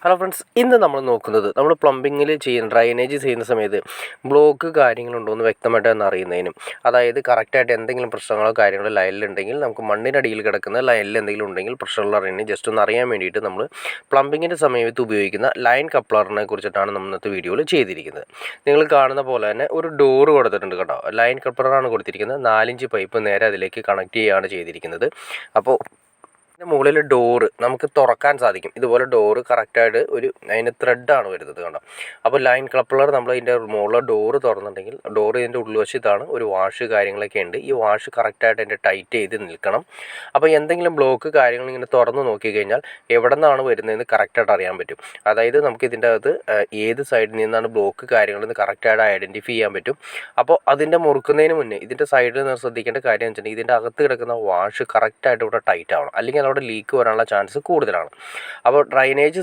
Hello friends, ഇന്ന് നമ്മൾ നോക്കുന്നത് നമ്മൾ പ്ലംബിങ്ങിൽ ചെയ്യുന്ന ഡ്രൈനേജ് ചെയ്യുന്ന സമയത്ത് ബ്ലോക്ക് കാര്യങ്ങളുണ്ടോ എന്ന് വ്യക്തമായിട്ട് ഒന്ന് അറിയുന്നതിനും, അതായത് കറക്റ്റായിട്ട് എന്തെങ്കിലും പ്രശ്നങ്ങളോ കാര്യങ്ങളോ ലൈനിലുണ്ടെങ്കിൽ നമുക്ക് മണ്ണിനടിയിൽ കിടക്കുന്ന ലൈനിൽ എന്തെങ്കിലും ഉണ്ടെങ്കിൽ പ്രശ്നങ്ങൾ അറിയുന്നത് ജസ്റ്റ് ഒന്ന് അറിയാൻ വേണ്ടിയിട്ട് നമ്മൾ പ്ലംബിങ്ങിൻ്റെ സമയത്ത് ഉപയോഗിക്കുന്ന ലൈൻ കപ്ലറിനെ കുറിച്ചിട്ടാണ് നമ്മൾ ഇന്നത്തെ വീഡിയോയിൽ ചെയ്തിരിക്കുന്നത്. നിങ്ങൾ കാണുന്ന പോലെ തന്നെ ഒരു ഡോറ് കൊടുത്തിട്ടുണ്ട് കേട്ടോ. ലൈൻ കപ്ലറാണ് കൊടുത്തിരിക്കുന്നത്. 4 ഇഞ്ച് പൈപ്പ് നേരെ അതിലേക്ക് കണക്ട് ചെയ്യുകയാണ് ചെയ്തിരിക്കുന്നത്. അപ്പോൾ ഇതിൻ്റെ മുകളിൽ ഡോറ് നമുക്ക് തുറക്കാൻ സാധിക്കും. ഇതുപോലെ ഡോറ് കറക്റ്റായിട്ട് അതിന് ത്രെഡാണ് വരുന്നത് കണ്ടോ. അപ്പോൾ ലൈൻ കപ്ലർ നമ്മൾ ഇതിൻ്റെ മുകളിൽ ഡോറ് തുറന്നിട്ടുണ്ടെങ്കിൽ ഡോറ് ഇതിൻ്റെ ഉൾവശത്താണ് ഒരു വാഷ് കാര്യങ്ങളൊക്കെ ഉണ്ട്. ഈ വാഷ് കറക്റ്റായിട്ട് അതിൻ്റെ ടൈറ്റ് ചെയ്ത് നിൽക്കണം. അപ്പോൾ എന്തെങ്കിലും ബ്ലോക്ക് കാര്യങ്ങൾ ഇങ്ങനെ തുറന്ന് നോക്കിക്കഴിഞ്ഞാൽ എവിടെ നിന്നാണ് വരുന്നതെന്ന് കറക്റ്റായിട്ട് അറിയാൻ പറ്റും. അതായത് നമുക്ക് ഇതിൻ്റെ അകത്ത് ഏത് സൈഡിൽ നിന്നാണ് ബ്ലോക്ക് കാര്യങ്ങളെന്ന് കറക്റ്റായിട്ട് ഐഡൻറ്റിഫൈ ചെയ്യാൻ പറ്റും. അപ്പോൾ അതിൻ്റെ മുറുക്കുന്നതിന് മുന്നേ ഇതിൻ്റെ സൈഡിൽ നിന്ന് ശ്രദ്ധിക്കേണ്ട കാര്യം എന്ന് വെച്ചിട്ടുണ്ടെങ്കിൽ ഇതിൻ്റെ അകത്ത് കിടക്കുന്ന വാഷ് കറക്റ്റായിട്ട് ഇവിടെ ടൈറ്റ് ആവണം, അല്ലെങ്കിൽ അവിടെ ലീക്ക് വരാനുള്ള ചാൻസ് കൂടുതലാണ്. അപ്പോൾ ഡ്രൈനേജ്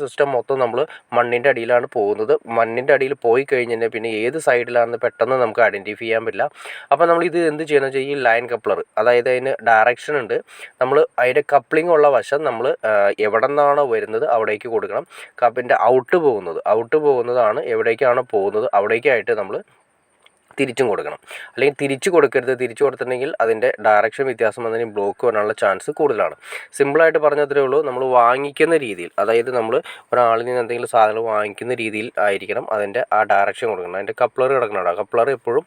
സിസ്റ്റം മൊത്തം നമ്മൾ മണ്ണിൻ്റെ അടിയിലാണ് പോകുന്നത്. മണ്ണിൻ്റെ അടിയിൽ പോയി കഴിഞ്ഞാൽ പിന്നെ ഏത് സൈഡിലാണെന്ന് പെട്ടെന്ന് നമുക്ക് ഐഡൻറ്റിഫൈ ചെയ്യാൻ പറ്റില്ല. അപ്പോൾ നമ്മൾ ഇത് എന്ത് ചെയ്യണമെന്ന് വെച്ചാൽ ഈ ലൈൻ കപ്ലർ, അതായത് അതിന് ഡയറക്ഷൻ ഉണ്ട്. നമ്മൾ അതിൻ്റെ കപ്ലിംഗ് ഉള്ള വശം നമ്മൾ എവിടെ നിന്നാണോ വരുന്നത് അവിടേക്ക് കൊടുക്കണം. കപ്പിൻ്റെ ഔട്ട് പോകുന്നതാണ് എവിടേക്കാണോ പോകുന്നത് അവിടേക്കായിട്ട് നമ്മൾ തിരിച്ചും കൊടുക്കണം. അല്ലെങ്കിൽ തിരിച്ചു കൊടുത്തിട്ടുണ്ടെങ്കിൽ അതിൻ്റെ ഡയറക്ഷൻ വ്യത്യാസം വന്നതിന് ബ്ലോക്ക് വരാനുള്ള ചാൻസ് കൂടുതലാണ്. സിമ്പിളായിട്ട് പറഞ്ഞത്രേ ഉള്ളൂ. നമ്മൾ വാങ്ങിക്കുന്ന രീതിയിൽ, അതായത് നമ്മൾ ഒരാളിൽ നിന്ന് എന്തെങ്കിലും സാധനങ്ങൾ വാങ്ങിക്കുന്ന രീതിയിൽ ആയിരിക്കണം അതിൻ്റെ ആ ഡയറക്ഷൻ കൊടുക്കണം. അതിൻ്റെ കപ്ലർ കിടക്കണം. കപ്ലർ എപ്പോഴും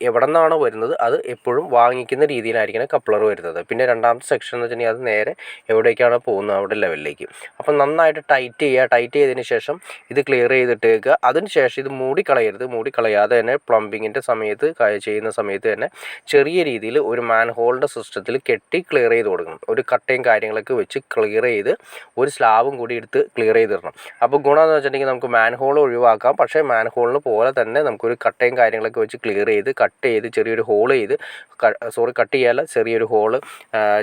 എവിടെ നിന്നാണോ വരുന്നത് അത് എപ്പോഴും വാങ്ങിക്കുന്ന രീതിയിലായിരിക്കണം കപ്ലർ വരുന്നത്. പിന്നെ രണ്ടാമത്തെ സെക്ഷൻ എന്ന് വെച്ചിട്ടുണ്ടെങ്കിൽ അത് നേരെ എവിടേക്കാണോ പോകുന്നത് അവിടെ ലെവലിലേക്ക്. അപ്പം നന്നായിട്ട് ടൈറ്റ് ചെയ്തതിന് ശേഷം ഇത് ക്ലിയർ ചെയ്തിട്ടേക്കുക. അതിന് ശേഷം ഇത് മൂടിക്കളയാതെ തന്നെ പ്ലംബിങ് ചെയ്യുന്ന സമയത്ത് തന്നെ ചെറിയ രീതിയിൽ ഒരു മാൻഹോളിൻ്റെ സിസ്റ്റത്തിൽ കെട്ടി ക്ലിയർ ചെയ്ത് കൊടുക്കണം. ഒരു കട്ടയും കാര്യങ്ങളൊക്കെ വെച്ച് ക്ലിയർ ചെയ്ത് ഒരു സ്ലാബും കൂടി എടുത്ത് ക്ലിയർ ചെയ്തിടണം. അപ്പോൾ ഗുണമെന്ന് വെച്ചിട്ടുണ്ടെങ്കിൽ നമുക്ക് മാൻഹോൾ ഒഴിവാക്കാം. പക്ഷേ മാൻഹോളിന് പോലെ തന്നെ നമുക്കൊരു കട്ടയും കാര്യങ്ങളൊക്കെ വെച്ച് ക്ലിയർ ചെയ്ത് ചെറിയൊരു ഹോൾ ചെയ്ത്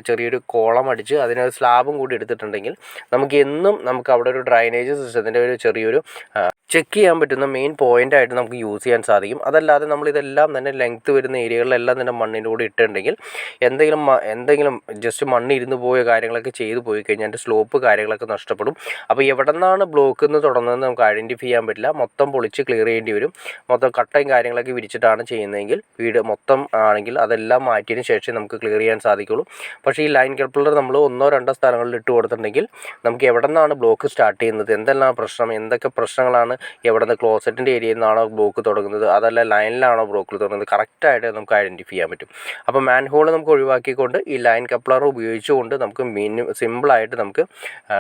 ചെറിയൊരു കോളം അടിച്ച് അതിനൊരു സ്ലാബും കൂടി എടുത്തിട്ടുണ്ടെങ്കിൽ നമുക്ക് അവിടെ ഒരു ഡ്രൈനേജ് സിസ്റ്റത്തിൻ്റെ ഒരു ചെറിയൊരു ചെക്ക് ചെയ്യാൻ പറ്റുന്ന മെയിൻ പോയിൻ്റായിട്ട് നമുക്ക് യൂസ് ചെയ്യാൻ സാധിക്കും. അതല്ലാതെ നമ്മളിതെല്ലാം തന്നെ ലെങ്ത്ത് വരുന്ന ഏരിയകളിലെല്ലാം തന്നെ മണ്ണിൻ്റെ കൂടെ ഇട്ടിട്ടുണ്ടെങ്കിൽ എന്തെങ്കിലും ജസ്റ്റ് മണ്ണ് ഇരുന്ന് പോയ കാര്യങ്ങളൊക്കെ ചെയ്തു പോയി കഴിഞ്ഞാൽ അതിൻ്റെ സ്ലോപ്പ് കാര്യങ്ങളൊക്കെ നഷ്ടപ്പെടും. അപ്പോൾ എവിടെ നിന്നാണ് ബ്ലോക്ക് എന്ന് തുടങ്ങുന്നത് നമുക്ക് ഐഡൻറ്റിഫൈ ചെയ്യാൻ പറ്റില്ല. മൊത്തം പൊളിച്ച് ക്ലിയർ ചെയ്യേണ്ടി വരും. മൊത്തം കട്ടയും കാര്യങ്ങളൊക്കെ വിരിച്ചിട്ടാണ് ചെയ്യുന്നതെങ്കിൽ വീട് മൊത്തം ആണെങ്കിൽ അതെല്ലാം മാറ്റിയതിന് ശേഷം നമുക്ക് ക്ലിയർ ചെയ്യാൻ സാധിക്കുള്ളൂ. പക്ഷേ ഈ ലൈൻ കപ്ലർ നമ്മൾ 1-2 സ്ഥലങ്ങളിൽ ഇട്ട് കൊടുത്തിട്ടുണ്ടെങ്കിൽ നമുക്ക് എവിടെ നിന്നാണ് ബ്ലോക്ക് സ്റ്റാർട്ട് ചെയ്യുന്നത്, എന്തൊക്കെ പ്രശ്നങ്ങളാണ്, എവിടെ നിന്ന് ക്ലോസറ്റിൻ്റെ ഏരിയയിൽ നിന്നാണോ ബ്ലോക്ക് തുടങ്ങുന്നത്, അതല്ല ലൈനിലാണോ ബ്ലോക്ക് തുടങ്ങുന്നത്, കറക്റ്റായിട്ട് നമുക്ക് ഐഡൻറ്റിഫൈ ചെയ്യാൻ പറ്റും. അപ്പോൾ മാൻഹോൾ നമുക്ക് ഒഴിവാക്കിക്കൊണ്ട് ഈ ലൈൻ കപ്ലർ ഉപയോഗിച്ചുകൊണ്ട് നമുക്ക് സിമ്പിളായിട്ട് നമുക്ക്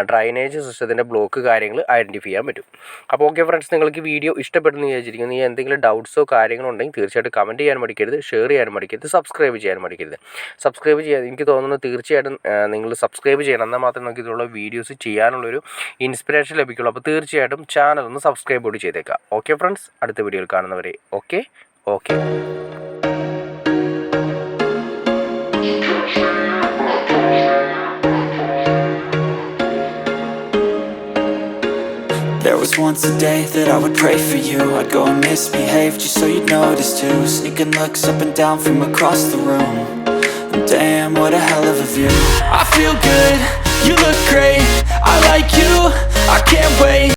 ഡ്രൈനേജ് സിസ്റ്റത്തിൻ്റെ ബ്ലോക്ക് കാര്യങ്ങൾ ഐഡൻറ്റിഫൈ ചെയ്യാൻ പറ്റും. അപ്പോൾ ഓക്കെ ഫ്രണ്ട്സ്, നിങ്ങൾക്ക് വീഡിയോ ഇഷ്ടപ്പെടുന്നു വിചാരിച്ചിരിക്കുന്നു. എന്തെങ്കിലും ഡൗട്ട്സോ കാര്യങ്ങളോ ഉണ്ടെങ്കിൽ തീർച്ചയായിട്ടും കമൻറ്റ് ചെയ്യാൻ മടിക്കരുത്, ഷെയർ ചെയ്യാൻ മടിക്കരുത്, സബ്സ്ക്രൈബ് ചെയ്യാൻ മടിക്കരുത്. എനിക്ക് തോന്നുന്നു തീർച്ചയായിട്ടും നിങ്ങൾ സബ്സ്ക്രൈബ് ചെയ്യണം. എന്നാൽ മാത്രമേ നമുക്ക് ഇതിലുള്ള വീഡിയോസ് ചെയ്യാനുള്ളൊരു ഇൻസ്പിറേഷൻ ലഭിക്കുള്ളൂ. അപ്പോൾ തീർച്ചയായിട്ടും ചാനൽ ഒന്ന് സബ്സ്ക്രൈബ് കൂടി ചെയ്തേക്കാം. ഓക്കെ ഫ്രണ്ട്സ്, അടുത്ത വീഡിയോയിൽ കാണുന്നവരെ okay. There was once a day that I would pray for you. I'd go and misbehave just so you'd notice too. Sneaking looks up and down from across the room. And damn, what a hell of a view. I feel good, you look great, I like you, I can't wait